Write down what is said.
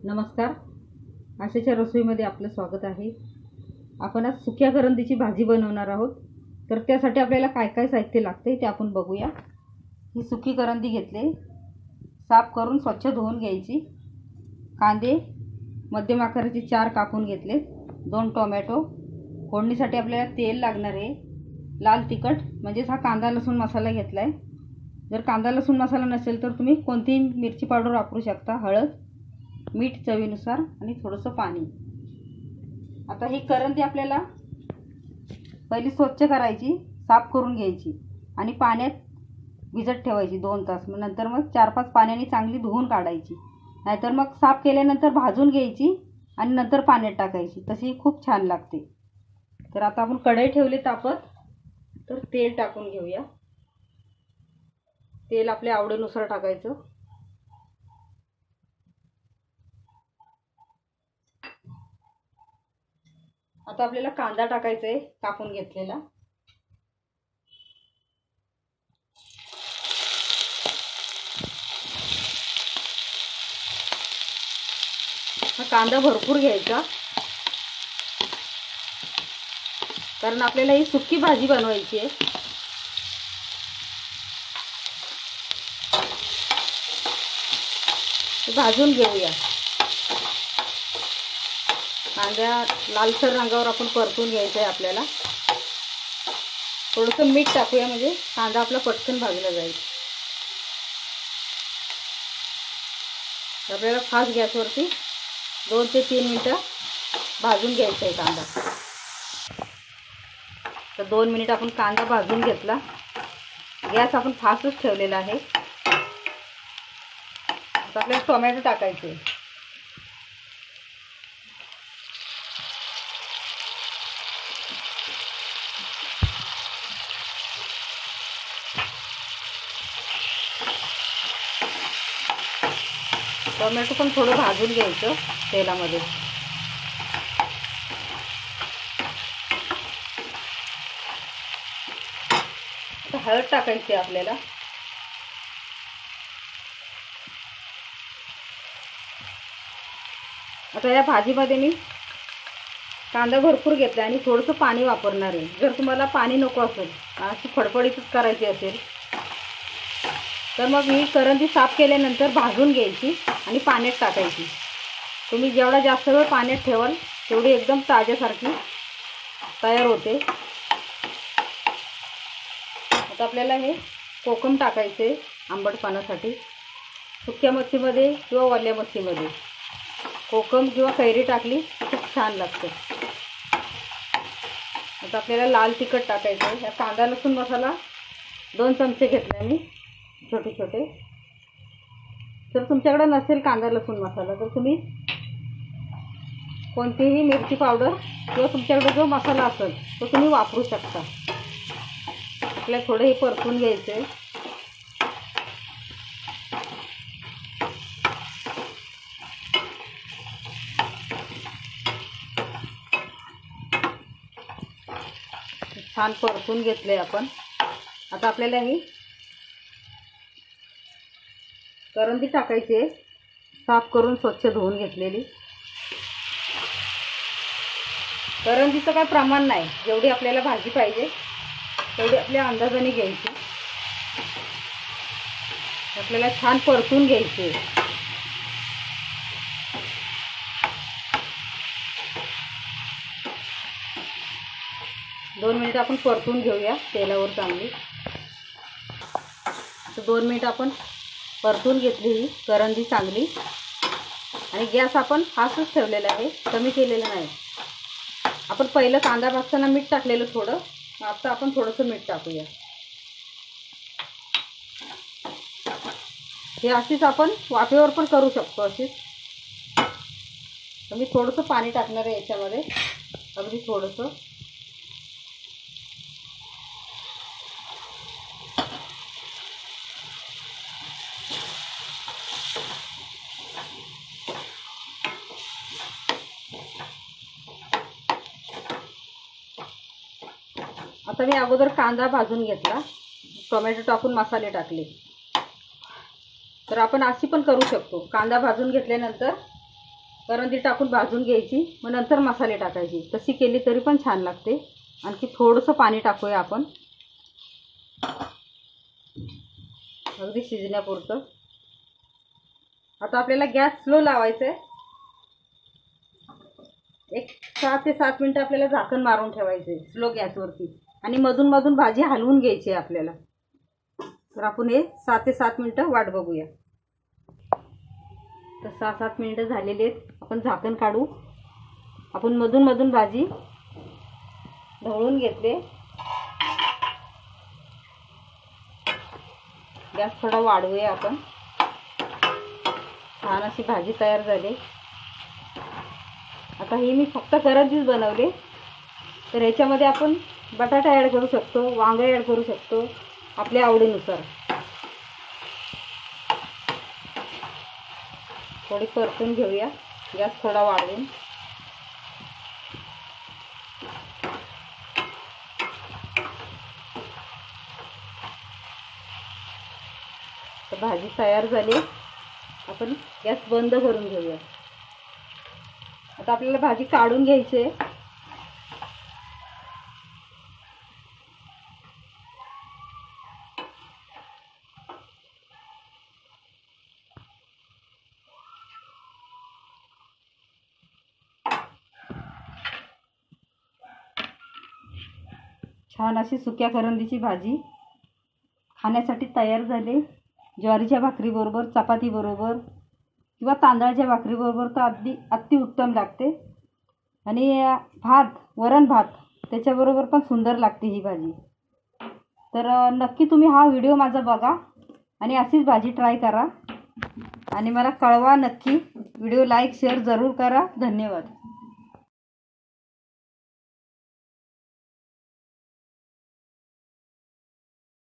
नमस्कार, आशेच्या रसोईमध्ये आपलं स्वागत आहे। आपण आज सुक्या करंदीची भाजी बनवणार आहोत। तर त्यासाठी आपल्याला काय काय साहित्य लागते ते आपण बघूया। ही सुकी करंदी घेतले, साफ करून स्वच्छ धुवून घ्यायची। कांदे मध्यम आकाराचे 4 कापून घेतले, 2 टोमॅटो, फोडणीसाठी आपल्याला तेल लागणार आहे, लाल तिखट म्हणजे हा कांदा लसूण मसाला घेतलाय। जर कांदा लसूण मसाला नसेल तर तुम्ही कोणतीही मिरची पावडर वापरू शकता, हळद, मीठ चवीनुसार आणि थोडंसं पाणी। आता ही करंदी आपल्याला पहिली स्वच्छ करायची, साफ करून घ्यायची आणि पाण्यात भिजत ठेवायची 2 तास। नंतर मग 4-5 पाण्याने चांगली धुवून काढायची, नाहीतर मग साफ केल्यानंतर भाजून घ्यायची आणि नंतर पाण्यात टाकायची, तशी खूप छान लागते। तर आता आपण कढई ठेवली तापत, तर तेल टाकून घेऊया। तेल आपल्या आवडीनुसार टाकायचं। आता आपल्याला कांदा टाकायचा आहे, कापून घेतलेला। हा कांदा भरपूर घ्यायचा, कारण आपल्याला ही सुकी भाजी बनवायची आहे। भाजून घेऊया। कांदा लालसर रंगावर आपण परतून घ्यायचा आहे आपल्याला। थोडंसं मीठ टाकूया म्हणजे कांदा आपला पटकन भाजला जाईल। आपल्याला फास्ट गॅसवरती 2 ते 3 मिनिटं भाजून घ्यायचा आहे कांदा। तर 2 मिनिट आपण कांदा भाजून घेतला। गॅस आपण फास्टच ठेवलेला आहे। आता आपल्याला टोमॅटो टाकायचे। टोमॅटो पण थोडं भाजून घ्यायचं तेलामध्ये। आता हळद टाकायची आपल्याला। आता या भाजीमध्ये मी कांदा भरपूर घेतला आणि थोडंसं पाणी वापरणार आहे। जर तुम्हाला पाणी नको असेल, अशी फडफडीतच करायची असेल, तर मग ही करंदी साफ केल्यानंतर भाजून घ्यायची आणि पाण्यात टाकायची। तुम्ही जेवढा जास्त वेळ पाण्यात ठेवाल तेवढी एकदम ताज्यासारखी तयार होते। आता आपल्याला हे कोकम टाकायचे आंबटपणासाठी। सुक्या मच्छीमध्ये किंवा ओल्या मच्छीमध्ये कोकम किंवा कैरी टाकली खूप छान लागते। आता आपल्याला लाल तिखट टाकायचं आहे। कांदा लसूण मसाला 2 चमचे घेतले मी, छोटे छोटे। जर तुमच्याकडे नसेल कांदा लसूण मसाला तर तुम्ही कोणतीही मिरची पावडर किंवा तुमच्याकडे जो मसाला असेल तो तुम्ही वापरू शकता। आपल्याला थोडे हे परतून घ्यायचे। छान परतून घेतले आपण। आता आपल्याला ही करंदी टाकायची आहे, साफ करून स्वच्छ धुवून घेतलेली। करंदीचं काय प्रमाण नाही, जेवढी आपल्याला भाजी पाहिजे तेवढी आपल्या अंदाजाने घ्यायची। आपल्याला छान परतून घ्यायची। 2 मिनिट आपण परतून घेऊया तेलावर चांगली। 2 मिनिट आपण परतून घेतली ही करंदी चांगली आणि गॅस आपण फास्टच ठेवलेला आहे, कमी केलेला नाही। आपण पहिलं कांदा भाजताना मीठ टाकलेलं थोडं, आता आपण थोडंसं मीठ टाकूया। हे अशीच आपण वाफेवर पण करू शकतो अशीच। तर मी थोडंसं पाणी टाकणार आहे याच्यामध्ये, अगदी थोडंसं। आता मी अगोदर कांदा भाजून घेतला, टोमॅटो टाकून मसाले टाकले। तर आपण अशी पण करू शकतो। कांदा भाजून घेतल्यानंतर करंदी टाकून भाजून घ्यायची, मग नंतर मसाले टाकायचे. तशी केली तरी पण छान लागते. आणखी थोडंसं पाणी टाकूया आपण, अगदी शिजण्यापुरतं. आता आपल्याला गॅस स्लो लावायचा आहे. एक 6 ते 7 मिनटं आपल्याला झाकण मारून ठेवायचे स्लो गॅसवरती, आणि मधून मधून भाजी हलवून घ्यायची आहे आपल्याला. तर आपण हे 6 ते 7 मिनटं वाट बघूया. तर 6-7 मिनटं झालेली आहेत. आपण झाकण काढू. आपण मधून मधून भाजी ढवळून घेतले. गॅस थोडा वाढवूया आपण. छान अशी भाजी तयार झाली. आता ही मी फक्त करंदीच बनवले, तर ह्याच्यामध्ये आपण बटाटा ॲड करू शकतो, वांगे ॲड करू शकतो आपल्या आवडीनुसार. थोडी परतून घेऊया गॅस थोडा वाढवून. तर भाजी तयार झाली. आपण गॅस बंद करून घेऊया. आता आपल्याला भाजी काढून घ्यायची आहे. छान अशी सुक्या करंदीची भाजी खाण्यासाठी तयार झाली. ज्वारीच्या भाकरीबरोबर, चपातीबरोबर किंवा तांदळाच्या भाकरीबरोबर तर अतिउत्तम लागते. आणि भात, वरण भात त्याच्याबरोबर पण सुंदर लागते ही भाजी. तर नक्की तुम्ही हा व्हिडिओ माझा बघा आणि अशीच भाजी ट्राय करा आणि मला कळवा नक्की. व्हिडिओ लाईक शेअर जरूर करा. धन्यवाद.